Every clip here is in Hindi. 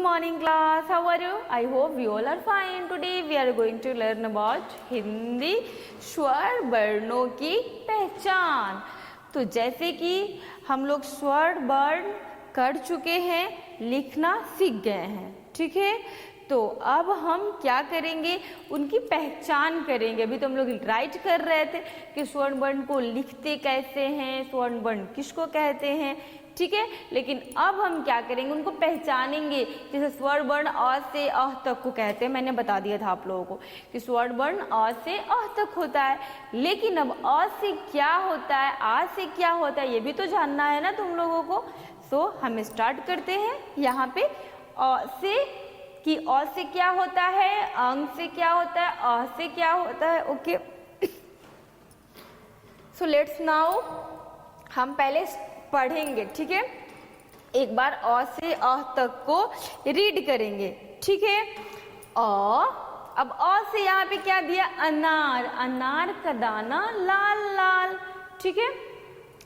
morning class, how are you? I hope we all are fine. Today we are going to learn about Hindi स्वर वर्णों की पहचान। तो जैसे कि हम लोग स्वर वर्ण कर चुके हैं, लिखना सीख गए हैं, ठीक है। तो अब हम क्या करेंगे, उनकी पहचान करेंगे। अभी तो हम लोग राइट कर रहे थे कि स्वर्ण वर्ण को लिखते कैसे हैं, स्वर्ण वर्ण किसको कहते हैं, ठीक है। लेकिन अब हम क्या करेंगे, उनको पहचानेंगे। जैसे स्वर्ण वर्ण अ से अ तक को कहते हैं, मैंने बता दिया था आप लोगों को कि स्वर्ण वर्ण अ से अ तक होता है। लेकिन अब अ से क्या होता है, आ से क्या होता है, ये भी तो जानना है ना तुम लोगों को। सो हम स्टार्ट करते हैं। यहाँ पे अ से कि अ से क्या होता है, अंग से क्या होता है, अ से क्या होता है। ओके, सो लेट्स नाउ हम पहले पढ़ेंगे, ठीक है। एक बार अ से अ तक को रीड करेंगे, ठीक है। अब अ से यहाँ पे क्या दिया, अनार, अनार का दाना लाल लाल, ठीक है।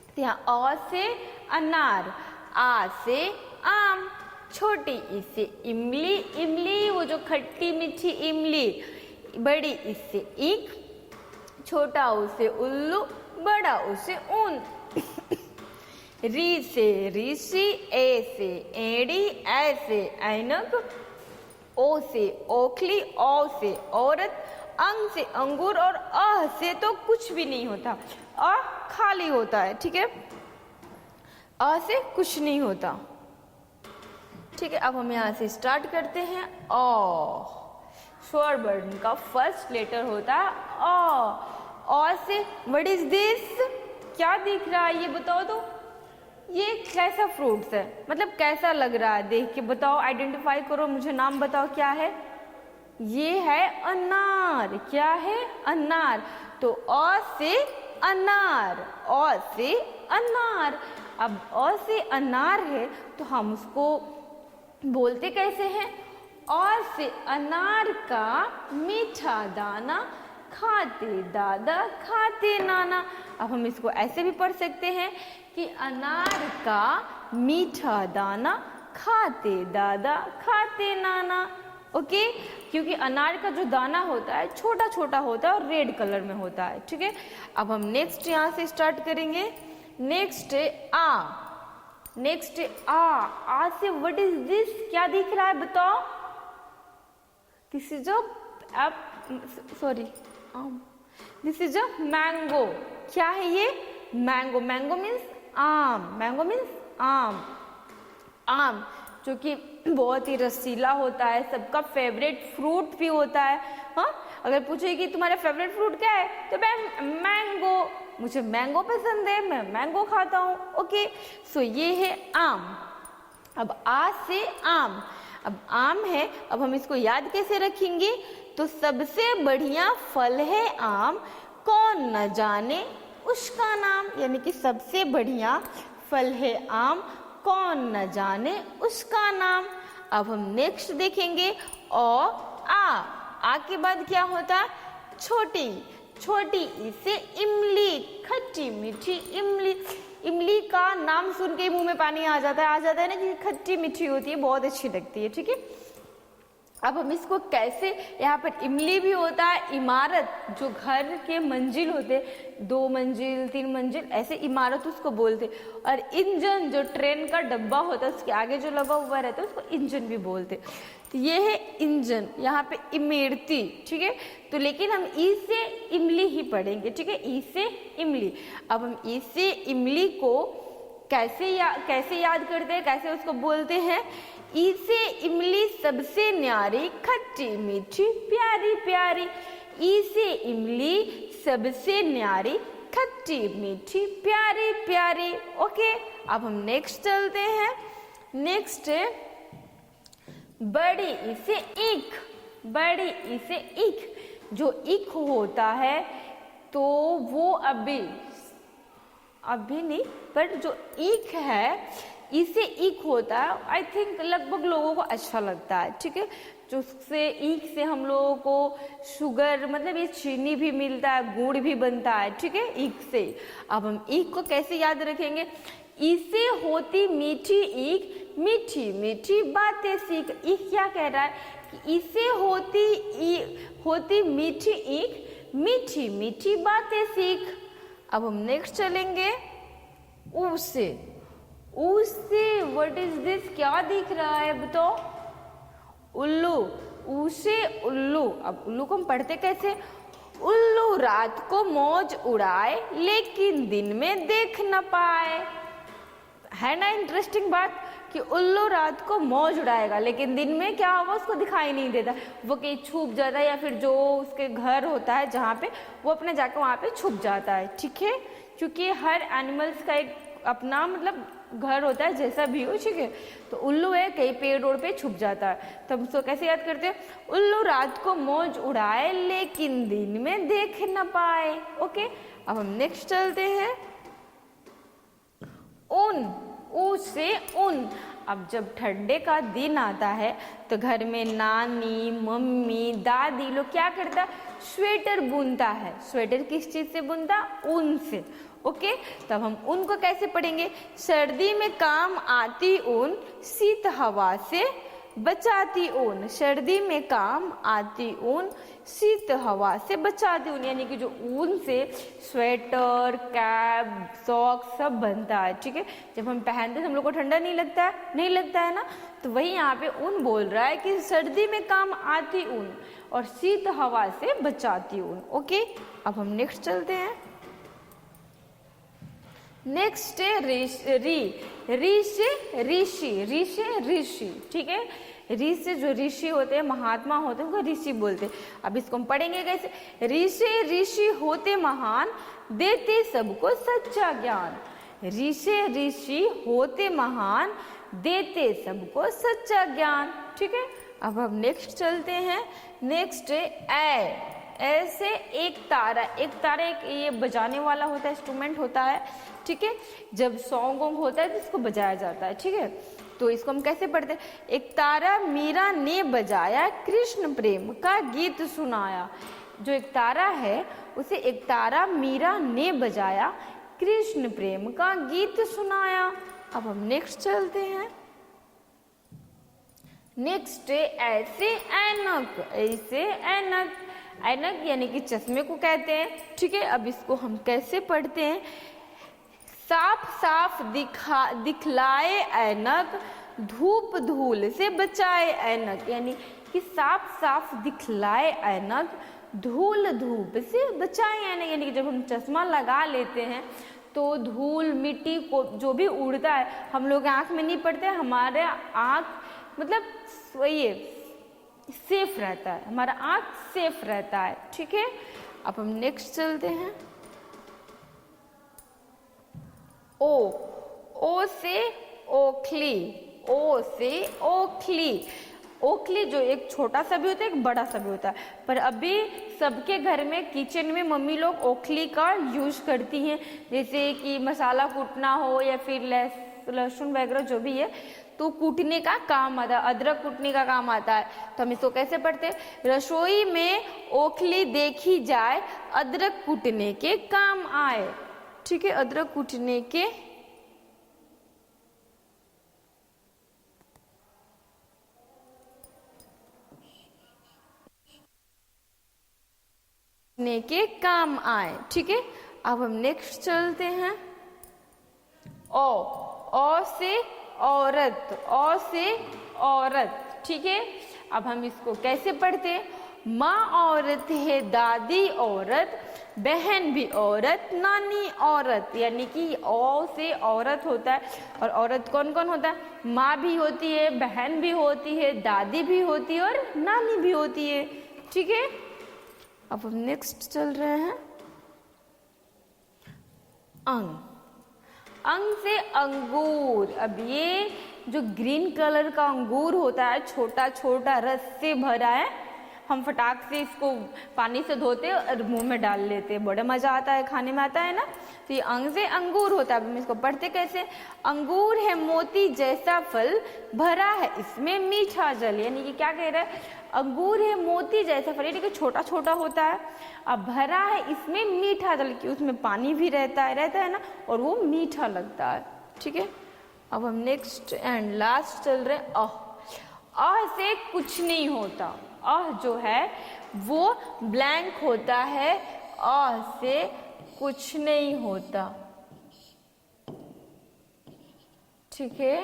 तो यहाँ अ से अनार, आ से आम, छोटी ई से इमली, इमली वो जो खट्टी मीठी इमली, बड़ी ई से ईख, छोटा ऊ से उल्लू, बड़ा ऊ से ऊन, री से ऋषि, ए से एड़ी, ऐ से ऐनक, ओ से ओखली, औ से औरत, अंग से अंगूर और अ से तो कुछ भी नहीं होता, अ खाली होता है, ठीक है। अ से कुछ नहीं होता, ठीक है। अब हम यहाँ से स्टार्ट करते हैं। अ स्वर वर्ण का फर्स्ट लेटर होता है अ से व्हाट इज दिस, क्या दिख रहा है ये बताओ तो। ये कैसा फ्रूट्स है, मतलब कैसा लग रहा है, देख के बताओ, आइडेंटिफाई करो, मुझे नाम बताओ क्या है। ये है अनार, क्या है, अनार। तो अ से अनार, अ से अनार। अब अ से अनार है तो हम उसको बोलते कैसे हैं, अ से अनार का मीठा दाना, खाते दादा खाते नाना। अब हम इसको ऐसे भी पढ़ सकते हैं कि अनार का मीठा दाना, खाते दादा खाते नाना। ओके, क्योंकि अनार का जो दाना होता है छोटा छोटा होता है और रेड कलर में होता है, ठीक है। अब हम नेक्स्ट यहाँ से स्टार्ट करेंगे। नेक्स्ट आ, नेक्स्ट आ से व्हाट इज दिस, क्या दिख रहा है बताओ। This is a sorry this is a mango, क्या है ये, मैंगो। मैंगो मीन्स आम, मैंगो मीन्स आम, आम जो कि बहुत ही रसीला होता है, सबका फेवरेट फ्रूट भी होता है। हाँ, अगर पूछे कि तुम्हारा फेवरेट फ्रूट क्या है तो मैंगो, मुझे मैंगो पसंद है, मैं मैंगो खाता हूँ। ओके, सो ये है आम। अब आ से आम, अब आम है, अब हम इसको याद कैसे रखेंगे, तो सबसे बढ़िया फल है आम, कौन न जाने उसका नाम। यानी कि सबसे बढ़िया फल है आम, कौन न जाने उसका नाम। अब हम नेक्स्ट देखेंगे आ के बाद क्या होता, छोटी, छोटी ई से इमली, खट्टी मीठी इमली। इमली का नाम सुन के मुंह में पानी आ जाता है ना, कि खट्टी मीठी होती है, बहुत अच्छी लगती है, ठीक है। अब हम इसको कैसे, यहाँ पर इमली भी होता है, इमारत जो घर के मंजिल होते, 2 मंजिल 3 मंजिल ऐसे इमारत उसको बोलते। और इंजन जो ट्रेन का डब्बा होता है उसके आगे जो लगा हुआ रहता है उसको इंजन भी बोलते। तो ये है इंजन, यहाँ पे इमरती, ठीक है। तो लेकिन हम ई से इमली ही पढ़ेंगे, ठीक है, ई से इमली। अब हम ई से इमली को कैसे याद करते हैं, कैसे उसको बोलते हैं। ई से इमली सबसे न्यारी, खट्टी मीठी प्यारी प्यारी। ई से इमली सबसे न्यारी, खट्टी मीठी प्यारी प्यारी। ओके, अब हम नेक्स्ट चलते हैं। नेक्स्ट बड़ी ई से ईख, बड़ी ई से ईख। जो ईख होता है तो वो अभी नहीं, पर जो ईख है इससे ईख होता है, आई थिंक लगभग लोगों को अच्छा लगता है, ठीक है। जो उससे ईख से हम लोगों को शुगर, मतलब ये चीनी भी मिलता है, गुड़ भी बनता है, ठीक है, ईख से। अब हम ईख को कैसे याद रखेंगे इसे होती मीठी ईख मीठी मीठी बातें सीख। ईख क्या कह रहा है कि इसे होती मीठी ईख मीठी मीठी बातें सीख। अब हम नेक्स्ट चलेंगे ऊ से। ऊ से व्हाट इज दिस, क्या दिख रहा है बताओ? उल्लू। ऊ से उल्लू। अब उल्लू को हम पढ़ते कैसे? उल्लू रात को मौज उड़ाए लेकिन दिन में देख न पाए। है ना इंटरेस्टिंग बात कि उल्लू रात को मौज उड़ाएगा लेकिन दिन में क्या होगा, उसको दिखाई नहीं देता, वो कहीं छुप जाता है या फिर जो उसके घर होता है जहाँ पे वो अपने जाकर वहाँ पे छुप जाता है। ठीक है, क्योंकि हर एनिमल्स का एक अपना मतलब घर होता है जैसा भी हो। ठीक है, तो उल्लू है कहीं पेड़ ओड़ पे छुप जाता है, तो हम उसको कैसे याद करते हैं? उल्लू रात को मौज उड़ाए लेकिन दिन में देख न पाए। ओके, अब हम नेक्स्ट चलते हैं ऊन। ऊ से ऊन। अब जब ठंडे का दिन आता है तो घर में नानी मम्मी दादी लोग क्या करता है? स्वेटर बुनता है। स्वेटर किस चीज से बुनता? ऊन से। ओके, तब हम ऊन को कैसे पढ़ेंगे? सर्दी में काम आती ऊन शीत हवा से बचाती ऊन। सर्दी में काम आती ऊन शीत हवा से बचाती ऊन, यानी कि जो ऊन से स्वेटर कैप सॉक्स सब बनता है। ठीक है, जब हम पहनते हैं तो हम लोग को ठंडा नहीं लगता है, नहीं लगता है ना, तो वही यहाँ पे ऊन बोल रहा है कि सर्दी में काम आती ऊन और शीत हवा से बचाती ऊन। ओके, अब हम नेक्स्ट चलते हैं। नेक्स्ट है री से ऋषि। री से ऋषि। ठीक है, ऋषि से जो ऋषि होते हैं महात्मा होते हैं उनको ऋषि बोलते हैं। अब इसको हम पढ़ेंगे कैसे? ऋषि होते महान देते सबको सच्चा ज्ञान। ऋषि होते महान देते सबको सच्चा ज्ञान। ठीक है, अब हम नेक्स्ट चलते हैं। नेक्स्ट है ऐसे एक तारा। एक तारा एक ये बजाने वाला होता है, इंस्ट्रूमेंट होता है। ठीक है, जब सॉन्ग होता है तो इसको बजाया जाता है। ठीक है, तो इसको हम कैसे पढ़ते हैं? एक तारा मीरा ने बजाया कृष्ण प्रेम का गीत सुनाया। जो एक तारा है उसे एक तारा मीरा ने बजाया कृष्ण प्रेम का गीत सुनाया। अब हम नेक्स्ट चलते हैं। नेक्स्ट है ऐसे ऐनक। ऐसे ऐनक। ऐनक यानी कि चश्मे को कहते हैं। ठीक है, अब इसको हम कैसे पढ़ते हैं? साफ साफ दिखलाए ऐनक धूप धूल से बचाए ऐनक, यानी कि साफ साफ दिखलाए ऐनक धूल धूप से बचाए ऐनक, यानी कि जब हम चश्मा लगा लेते हैं तो धूल मिट्टी को जो भी उड़ता है हम लोग आँख में नहीं पड़ते, हमारे आँख मतलब ये सेफ रहता है, हमारा आँख सेफ रहता है। ठीक है, अब हम नेक्स्ट चलते हैं। ओ से ओखली। ओ से ओखली। ओखली जो एक छोटा सा भी होता है एक बड़ा सा भी होता है, पर अभी सबके घर में किचन में मम्मी लोग ओखली का यूज करती हैं, जैसे कि मसाला कूटना हो या फिर लहसुन वगैरह जो भी है तो कूटने का काम आता है, अदरक कूटने का काम आता है। तो हम इसको कैसे पढ़ते हैं? रसोई में ओखली देखी जाए अदरक कूटने के काम आए। ठीक है, अदरक कूटने के काम आए। ठीक है, अब हम नेक्स्ट चलते हैं। ओ से औरत। ओ से औरत। ठीक है, अब हम इसको कैसे पढ़ते हैं? माँ औरत है दादी औरत बहन भी औरत नानी औरत, यानी कि ओ से औरत होता है। और औरत कौन कौन होता है? माँ भी होती है, बहन भी होती है, दादी भी होती है और नानी भी होती है। ठीक है, अब हम नेक्स्ट चल रहे हैं। अंग। अंग से अंगूर। अब ये जो ग्रीन कलर का अंगूर होता है छोटा छोटा रस से भरा है, हम फटाक से इसको पानी से धोते और मुंह में डाल लेते, बड़ा मजा आता है, खाने में आता है ना। तो ये अंग से अंगूर होता है। अब हम इसको पढ़ते कैसे? अंगूर है मोती जैसा फल भरा है इसमें मीठा जल, यानी कि क्या कह रहा है? अंगूर है मोती जैसा फल, यानी कि छोटा छोटा होता है, अब भरा है इसमें मीठा जल, कि उसमें पानी भी रहता है ना, और वो मीठा लगता है। ठीक है। अब हम नेक्स्ट एंड लास्ट चल रहे हैं अह से कुछ नहीं होता। अह जो है वो ब्लैंक होता है, अह से कुछ नहीं होता, ठीक है।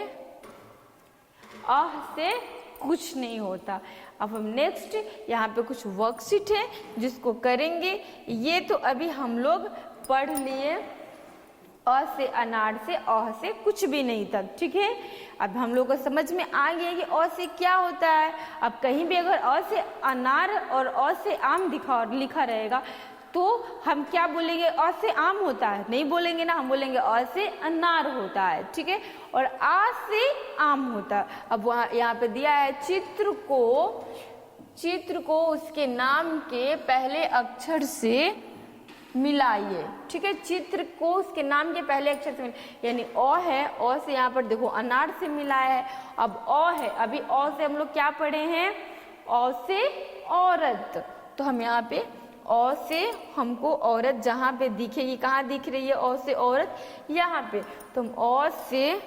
अह से कुछ नहीं होता। अब हम नेक्स्ट यहाँ पे कुछ वर्कशीट है जिसको करेंगे। ये तो अभी हम लोग पढ़ लिए अ से अनार से अह से कुछ भी नहीं तक, ठीक है। अब हम लोग को समझ में आ गया कि अ से क्या होता है। अब कहीं भी अगर अ से अनार और अ से आम लिखा रहेगा तो हम क्या बोलेंगे, अ से आम होता है नहीं बोलेंगे ना, हम बोलेंगे अ से अनार होता है, ठीक है। और आ से आम होता है। अब वहाँ यहाँ पे दिया है चित्र को उसके नाम के पहले अक्षर से मिलाइए, ठीक है। चित्र को उसके नाम के पहले अक्षर से यानी अ है, अ से यहाँ पर देखो अनार से मिलाया है। अब अ है, अभी अ से हम लोग क्या पढ़े हैं, अ से औरत। तो हम यहाँ पे अ से हमको औरत जहाँ पे दिखेगी, कहाँ दिख रही है अ से औरत, यहाँ पे। तो हम अ से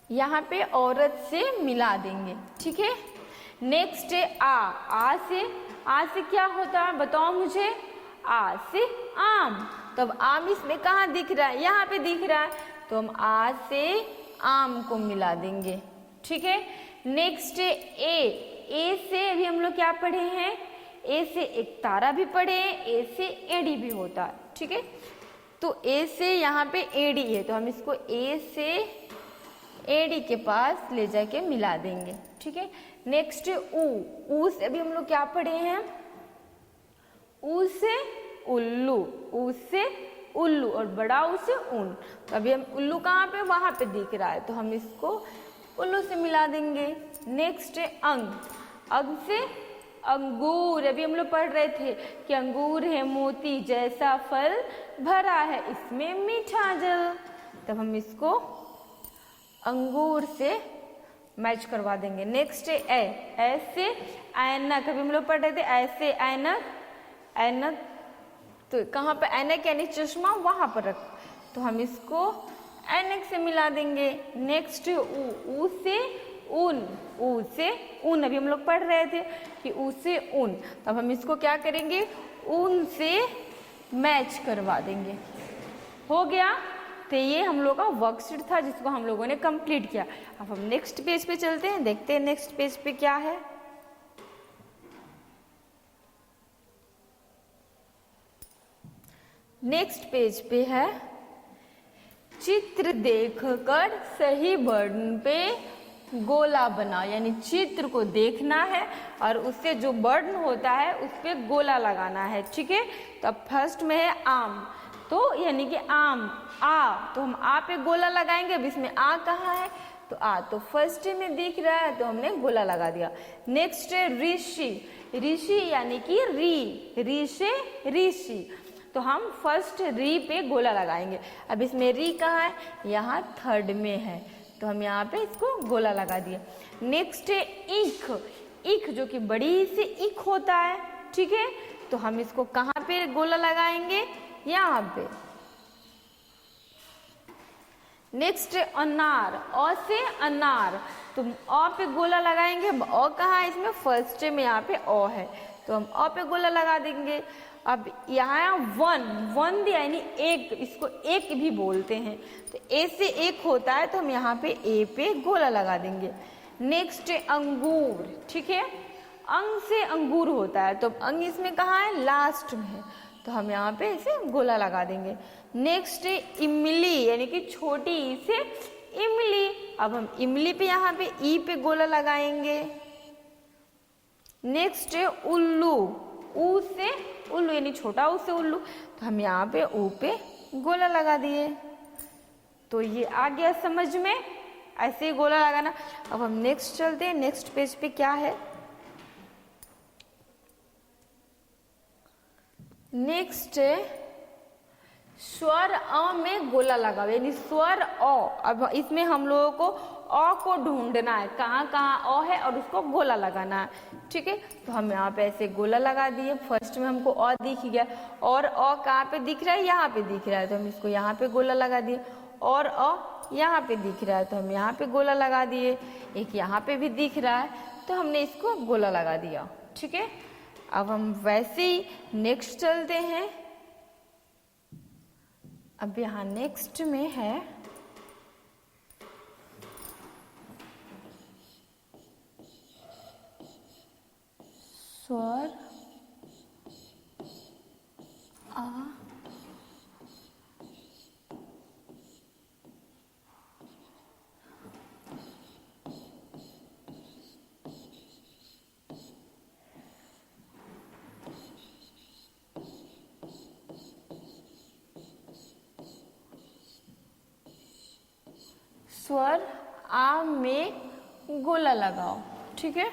यहाँ पे औरत से मिला देंगे, ठीक है। नेक्स्ट है आ से क्या होता है बताओ मुझे, आ से आम। तो अब आम इसमें कहाँ दिख रहा है, यहाँ पे दिख रहा है। तो हम आ से आम को मिला देंगे, ठीक है। नेक्स्ट है ए से अभी हम लोग क्या पढ़े हैं, ए से एक तारा भी पढ़े हैं, ए से एड़ी भी होता है, ठीक है। तो ए से यहाँ पे एड़ी है तो हम इसको ए से एड़ी के पास ले जाके मिला देंगे, ठीक है। नेक्स्ट ऊ से अभी हम लोग क्या पढ़े हैं, ऊ से उल्लू, ऊ से उल्लू और बड़ा ऊ से ऊन। तो अभी हम उल्लू कहाँ पे, वहां पे दिख रहा है तो हम इसको उल्लू से मिला देंगे। नेक्स्ट है अंग से अंगूर। अभी हम लोग पढ़ रहे थे कि अंगूर है मोती जैसा फल भरा है इसमें मीठा जल। तब हम इसको अंगूर से मैच करवा देंगे। नेक्स्ट है ऐसे ऐनक। अभी हम लोग पढ़ रहे थे ऐसे ऐनक तो कहाँ पे ऐनक यानी चश्मा, वहां पर रख। तो हम इसको ऐनक से मिला देंगे। नेक्स्ट ऊ से ऊन, ऊ से ऊन। अभी हम लोग पढ़ रहे थे कि ऊ से ऊन। तब हम इसको क्या करेंगे, ऊन से मैच करवा देंगे। हो गया। तो ये हम लोग का वर्कशीट था जिसको हम लोगों ने कंप्लीट किया। अब हम नेक्स्ट पेज पे चलते हैं, देखते हैं नेक्स्ट पेज पे क्या है। नेक्स्ट पेज पे है चित्र देखकर सही बटन पे गोला बना, यानी चित्र को देखना है और उससे जो बटन होता है उस पे गोला लगाना है, ठीक है। तो अब फर्स्ट में है आम, तो यानी कि आम आ, तो हम आ पे गोला लगाएंगे। अब इसमें आ कहाँ है, तो आ तो फर्स्ट में दिख रहा है तो हमने गोला लगा दिया। नेक्स्ट है ऋषि, ऋषि यानी कि री से ऋषि, तो हम फर्स्ट री पे गोला लगाएंगे। अब इसमें री कहाँ है, यहाँ थर्ड में है तो हम यहाँ पे इसको गोला लगा दिया। नेक्स्ट है ईख जो कि बड़ी से ईख होता है, ठीक है। तो हम इसको कहाँ पे गोला लगाएंगे, यहाँ पे। नेक्स्ट है अनार, अ से अनार, तो अ पे गोला लगाएंगे। अ कहाँ है, इसमें फर्स्ट में यहाँ पे अ है तो हम अ पे गोला लगा देंगे। अब यहाँ वन यानी एक, इसको एक भी बोलते हैं, तो ए से एक होता है तो हम यहाँ पे ए पे गोला लगा देंगे। नेक्स्ट है अंगूर, ठीक है। अंग से अंगूर होता है तो अंग इसमें कहाँ है, लास्ट में है तो हम यहाँ पे इसे गोला लगा देंगे। नेक्स्ट है इमली यानी कि छोटी ई से इमली, अब हम इमली पे यहाँ पे ई पे गोला लगाएंगे। नेक्स्ट है उल्लू, ऊ से उल्लू यानी छोटा ऊ से उल्लू, तो हम यहाँ पे ऊ पे गोला लगा दिए। तो ये आ गया समझ में, ऐसे ही गोला लगाना। अब हम नेक्स्ट चलते हैं, नेक्स्ट पेज पे क्या है। नेक्स्ट है स्वर अ में गोला लगाओ, यानी स्वर अ। अब इसमें हम लोगों को अ को ढूंढना है, कहाँ कहाँ अ है और उसको गोला लगाना है, ठीक है। तो हम यहाँ पे ऐसे गोला लगा दिए। फर्स्ट में हमको अ दिख गया, और अ कहाँ पे दिख रहा है, यहाँ पे दिख रहा है, तो हम इसको यहाँ पे गोला लगा दिए। और अ यहाँ पे दिख रहा है, तो हम यहाँ पे गोला लगा दिए। एक यहाँ पे भी दिख रहा है, तो हमने इसको गोला लगा दिया, ठीक है। अब हम वैसे ही नेक्स्ट चलते हैं। अब यहाँ नेक्स्ट में है स्वर आ, स्वर आ में गोला लगाओ, ठीक है।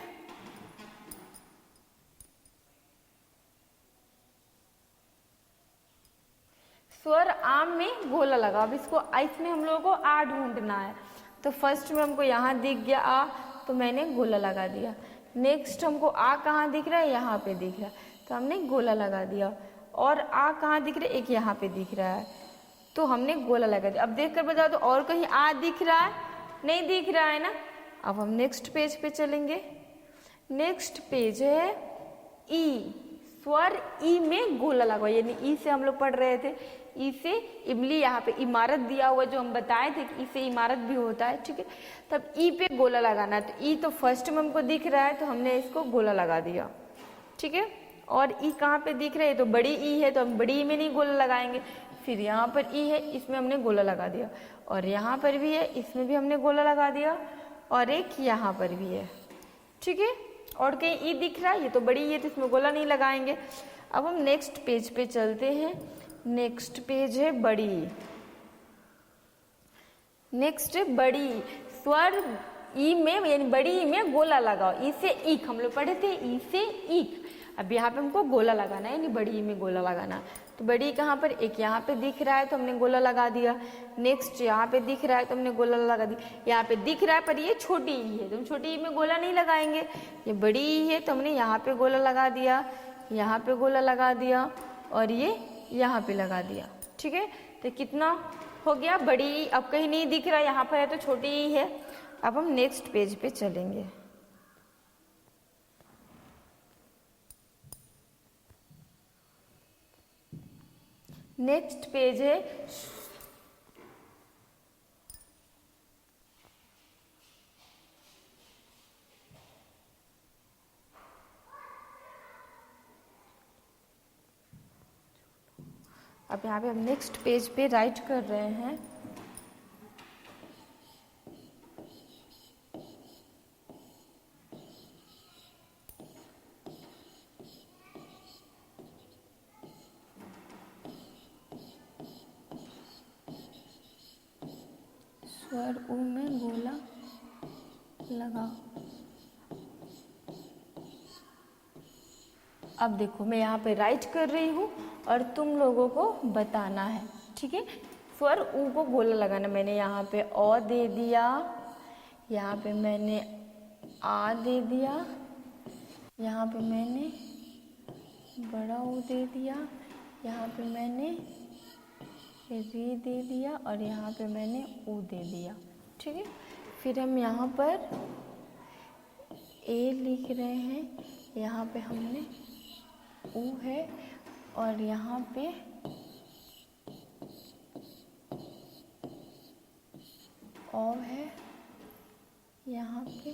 स्वर आम में गोला लगाओ। अब इसको इसमें हम लोगों को आ ढूंढना है। तो फर्स्ट में हमको यहाँ दिख गया आ, तो मैंने गोला लगा दिया। नेक्स्ट हमको आ कहाँ दिख रहा है, यहाँ पे दिख रहा है, तो हमने गोला लगा दिया। और आ कहाँ दिख रहा है, एक यहाँ पे दिख रहा है, तो हमने गोला लगा दिया। अब देख कर बताओ, तो और कहीं आ दिख रहा है, नहीं दिख रहा है ना। अब हम नेक्स्ट पेज पे चलेंगे। नेक्स्ट पेज है ई। स्वर ई में गोला लगाओ, यानी ई से हम लोग पढ़ रहे थे, ई से इमली, यहाँ पे इमारत दिया हुआ जो हम बताए थे कि ई से इमारत भी होता है, ठीक है। तब ई पे गोला लगाना है। तो ई तो फर्स्ट में हमको दिख रहा है, तो हमने इसको गोला लगा दिया, ठीक है। और ई कहाँ पे दिख रहा है, तो बड़ी ई है, तो हम बड़ी ई में नहीं गोला लगाएंगे। फिर यहाँ पर ई है, इसमें हमने गोला लगा दिया। और यहाँ पर भी है, इसमें भी हमने गोला लगा दिया। और एक यहाँ पर भी है, ठीक है। और कहीं ई दिख रहा है, ये तो बड़ी ई है, तो इसमें गोला नहीं लगाएंगे। अब हम नेक्स्ट पेज पे चलते हैं। नेक्स्ट पेज है बड़ी। नेक्स्ट है बड़ी। स्वर ई में, यानी बड़ी ई में गोला लगाओ। ई से ईक हम लोग पढ़े थे, ई से ईक। अब यहाँ पे हमको गोला लगाना है, यानी बड़ी ई में गोला लगाना। तो बड़ी कहाँ पर, एक यहाँ पे दिख रहा है, तो हमने गोला लगा दिया। नेक्स्ट यहाँ पे दिख रहा है, तो हमने गोला लगा दिया। यहाँ पे दिख रहा है, पर ये छोटी ई है, तो हम छोटी ई में गोला नहीं लगाएंगे। ये बड़ी ई है, तो हमने यहाँ पे गोला लगा दिया, यहाँ पे गोला लगा दिया, और ये यहाँ पे लगा दिया, ठीक है। तो कितना हो गया, बड़ी ई। अब कहीं नहीं दिख रहा, यहाँ पर है तो छोटी ई है। अब हम नेक्स्ट पेज पे चलेंगे। नेक्स्ट पेज है अब यहाँ पे हम नेक्स्ट पेज पे राइट कर रहे हैं। स्वर उ में गोला लगाओ। अब देखो, मैं यहाँ पे राइट कर रही हूँ और तुम लोगों को बताना है, ठीक है। स्वर उ को गोला लगाना। मैंने यहाँ पे अ दे दिया, यहाँ पे मैंने आ दे दिया, यहाँ पे मैंने बड़ा उ दे दिया, यहाँ पे मैंने री दे दिया, और यहाँ पे मैंने उ दे दिया, ठीक है। फिर हम यहाँ पर ए लिख रहे हैं, यहाँ पे हमने उ है, और यहाँ पे ओ है, यहाँ पे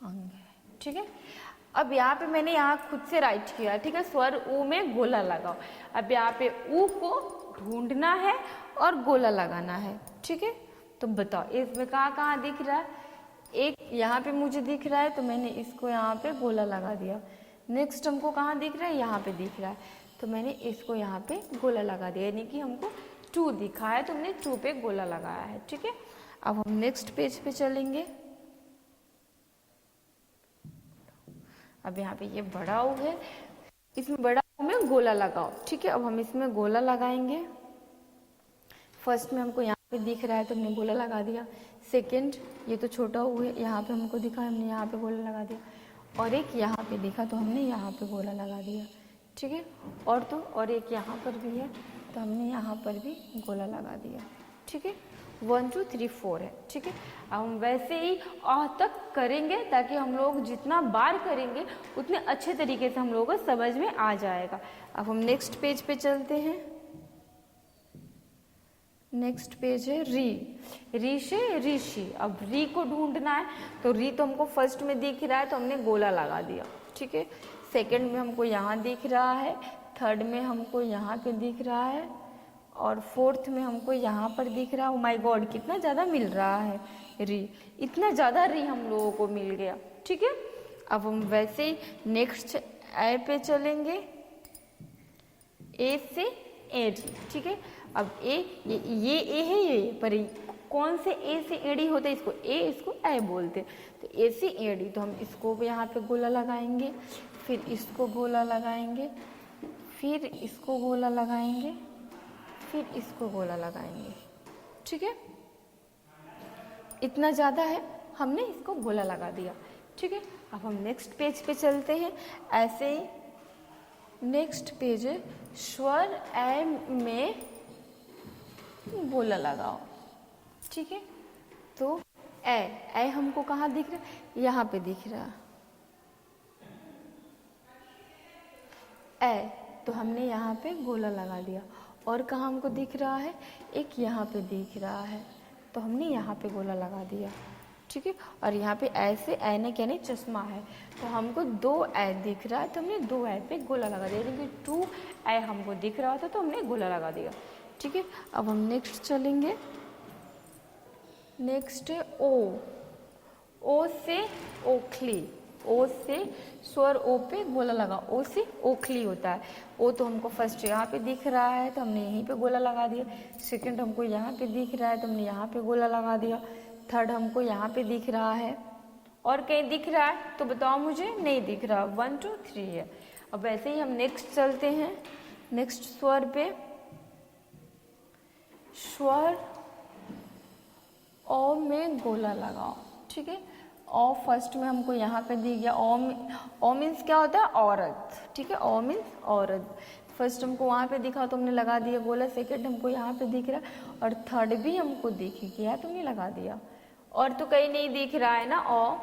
अंग है, ठीक है। अब यहाँ पे मैंने यहाँ खुद से राइट किया, ठीक है। स्वर उ में गोला लगाओ। अब यहाँ पे उ को ढूंढना है और गोला लगाना है, ठीक है। तो बताओ इसमें कहाँ कहाँ दिख रहा है। एक यहाँ पे मुझे दिख रहा है, तो मैंने इसको यहाँ पे गोला लगा दिया। नेक्स्ट हमको कहाँ दिख रहा है, यहाँ पे दिख रहा है, तो मैंने इसको यहाँ पे गोला लगा दिया, यानी कि हमको 2 दिखा है, तो हमने 2 पे गोला लगाया है, ठीक है। अब हम नेक्स्ट पेज पे चलेंगे। अब यहाँ पे ये बड़ा उ है, इसमें बड़ा में गोला लगाओ। ठीक है, अब हम इसमें गोला लगाएंगे। फर्स्ट में हमको यहाँ पे दिख रहा है तो हमने गोला लगा दिया। सेकंड ये तो छोटा हुआ है, यहाँ पे हमको दिखा, हमने यहाँ पे गोला लगा दिया। और एक यहाँ पे दिखा तो हमने यहाँ पे गोला लगा दिया। ठीक है, और एक यहाँ पर भी है तो हमने यहाँ पर भी गोला लगा दिया। ठीक है, 1 2 3 4 है। ठीक है, अब हम वैसे ही अ तक करेंगे ताकि हम लोग जितना बार करेंगे उतने अच्छे तरीके से हम लोगों को समझ में आ जाएगा। अब हम नेक्स्ट पेज पे चलते हैं। नेक्स्ट पेज है री से ऋषि। अब री को ढूंढना है तो री तो हमको फर्स्ट में दिख रहा है तो हमने गोला लगा दिया। ठीक है, सेकंड में हमको यहाँ दिख रहा है, थर्ड में हमको यहाँ पे दिख रहा है और फोर्थ में हमको यहाँ पर दिख रहा है। ओ माय गॉड, कितना ज़्यादा मिल रहा है री, इतना ज़्यादा री हम लोगों को मिल गया। ठीक है, अब हम वैसे ही नेक्स्ट ए पे चलेंगे, ए से एडी। ठीक है, अब ये ए है ये, पर कौन से ए से एडी होता है, इसको ए इसको ए बोलते। तो ए से एडी तो हम इसको यहाँ पे गोला लगाएंगे, फिर इसको गोला लगाएंगे, फिर इसको गोला लगाएंगे, फिर इसको गोला लगाएंगे। ठीक है, इतना ज़्यादा है, हमने इसको गोला लगा दिया। ठीक है, अब हम नेक्स्ट पेज पे चलते हैं। ऐसे ही नेक्स्ट पेज है स्वर ए में गोला लगाओ। ठीक है, तो ए हमको कहाँ दिख रहा है, यहाँ पे दिख रहा है ए, तो हमने यहाँ पे गोला लगा दिया। और कहाँ हमको दिख रहा है, एक यहाँ पे दिख रहा है तो हमने यहाँ पे गोला लगा दिया। ठीक है, और यहाँ पे ऐसे ऐनक यानी चश्मा है तो हमको 2 ए दिख रहा है तो हमने 2 ए पे गोला लगा दिया, क्योंकि 2 ए हमको दिख रहा था तो हमने गोला लगा दिया। ठीक है, अब हम नेक्स्ट चलेंगे। नेक्स्ट है ओ से ओखली। ओ से स्वर ओ पे गोला लगा, ओ से ओखली होता है। ओ तो हमको फर्स्ट यहाँ पे दिख रहा है तो हमने यहीं पे गोला लगा दिया। सेकंड हमको यहाँ पे दिख रहा है तो हमने यहाँ पे गोला लगा दिया। थर्ड हमको यहाँ पे दिख रहा है, और कहीं दिख रहा है तो बताओ मुझे, नहीं दिख रहा। 1 2 3 है। अब वैसे ही हम नेक्स्ट चलते हैं। नेक्स्ट स्वर पे, स्वर ओ में गोला लगाओ। ठीक है, ओ फर्स्ट में हमको यहाँ पे दिख गया। ओ मीन्स क्या होता है, औरत। ठीक है, ओ मीन्स औरत। फर्स्ट हमको वहाँ पे दिखा तो हमने लगा दिया गोला। सेकंड हमको यहाँ पे दिख रहा है और थर्ड भी हमको दिख गया तो हमने लगा दिया। और तो कहीं नहीं दिख रहा है ना ओ,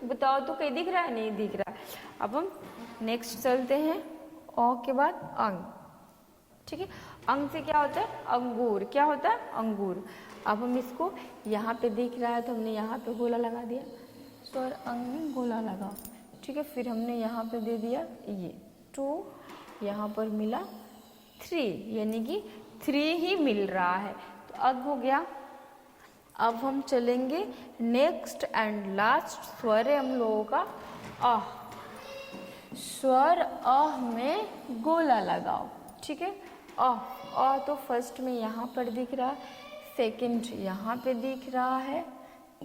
बताओ तो कहीं दिख रहा है, नहीं दिख रहा है। अब हम नेक्स्ट चलते हैं। ओ के बाद अंग। ठीक है, अंग से क्या होता है, अंगूर। क्या होता है, अंगूर। अब हम इसको यहाँ पे दिख रहा है तो हमने यहाँ पे गोला लगा दिया। स्वर अंग में गोला लगा। ठीक है, फिर हमने यहाँ पे दे दिया ये 2, यहाँ पर मिला 3, यानी कि 3 ही मिल रहा है तो अग हो गया। अब हम चलेंगे नेक्स्ट एंड लास्ट स्वर है हम लोगों का अह। स्वर अह में गोला लगाओ। ठीक है, अह तो फर्स्ट में यहाँ पर दिख रहा है, सेकंड यहाँ पे दिख रहा है,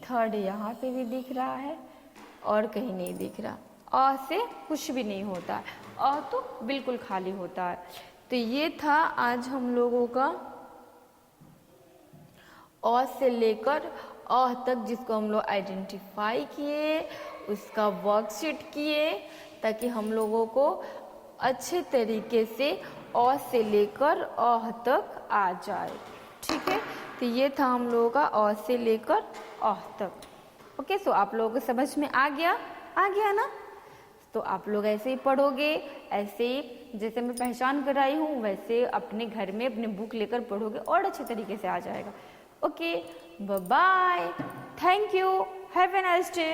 थर्ड यहाँ पे भी दिख रहा है और कहीं नहीं दिख रहा। अ से कुछ भी नहीं होता है, अ तो बिल्कुल खाली होता है। तो ये था आज हम लोगों का अ से लेकर अ तक, जिसको हम लोग आइडेंटिफाई किए, उसका वर्कशीट किए, ताकि हम लोगों को अच्छे तरीके से अ से लेकर अ तक आ जाए। ठीक है, तो ये था हम लोगों का अ से लेकर अ तक। ओके, सो आप लोगों को समझ में आ गया ना। तो आप लोग ऐसे ही पढ़ोगे, ऐसे ही जैसे मैं पहचान कराई हूँ वैसे अपने घर में अपने बुक लेकर पढ़ोगे और अच्छे तरीके से आ जाएगा। Okay, bye bye, thank you, have a nice day.